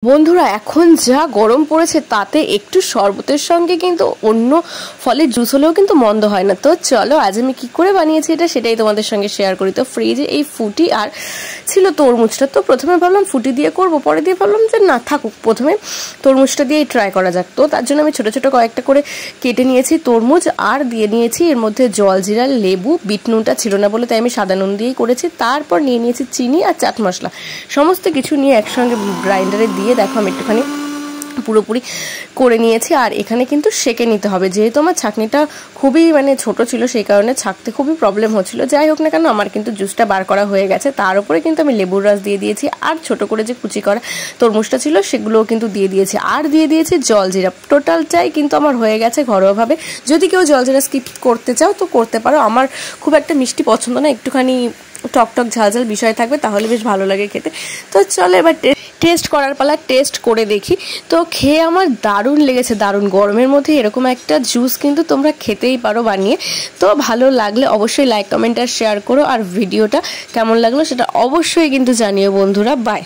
বন্ধুরা এখন যা গরম পড়েছে তাতে একটু শরবতের সঙ্গে কিন্তু অন্য ফলের জুস হলেও কিন্তু মন্দ হয় না। তো চলো আজ আমি কি করে বানিয়েছি এটা সেটাই তোমাদের সঙ্গে শেয়ার করি। তো ফ্রিজে এই ফুটি আর ছিল তরমুজটা, তো প্রথমে ভাবলাম ফুটি দিয়ে করব, পরে দিয়ে ভাবলাম যে না থাকুক, প্রথমে তরমুজটা দিয়েই ট্রাই করা যাক। তো তার জন্য আমি ছোটো ছোটো কয়েকটা করে কেটে নিয়েছি তরমুজ, আর দিয়ে নিয়েছি এর মধ্যে জলজিরা, লেবু, বিট নুনটা ছিল না বলে তাই আমি সাদা নুন দিয়েই করেছি। তারপর নিয়ে নিয়েছি চিনি আর চাট মশলা, সমস্ত কিছু নিয়ে একসঙ্গে গ্রাইন্ডারে দিয়ে দেখো আমি একটুখানি পুরোপুরি করে নিয়েছি। আর এখানে কিন্তু সেঁকে নিতে হবে, যেহেতু আমার ছাঁকনিটা খুবই ছোট ছিল সেই কারণে ছাঁকতে খুবই প্রবলেম হচ্ছিল। যাই হোক না কেন আমার কিন্তু জুসটা বার করা হয়ে গেছে। তার উপরে কিন্তু আমি লেবুর রস দিয়ে দিয়েছি, আর ছোট করে যে কুচি করা তরমুজটা ছিল সেগুলোও কিন্তু দিয়ে দিয়েছি, আর দিয়ে দিয়েছি জলজিরা। টোটালটাই কিন্তু আমার হয়ে গেছে ঘরোয়াভাবে। যদি কেউ জলজিরা স্কিপ করতে চাও তো করতে পারো, আমার খুব একটা মিষ্টি পছন্দ না, একটুখানি টক টক ঝাল ঝাল বিষয় থাকবে তাহলে বেশ ভালো লাগে খেতে। তো চলো এবার টেস্ট করার পালা, টেস্ট করে দেখি। তো খেয়ে আমার দারুণ লেগেছে, দারুণ। গরমের মধ্যে এরকম একটা জুস কিন্তু তোমরা খেতেই পারো বানিয়ে। তো ভালো লাগলে অবশ্যই লাইক কমেন্ট আর শেয়ার করো, আর ভিডিওটা কেমন লাগলো সেটা অবশ্যই কিন্তু জানিও বন্ধুরা। বাই।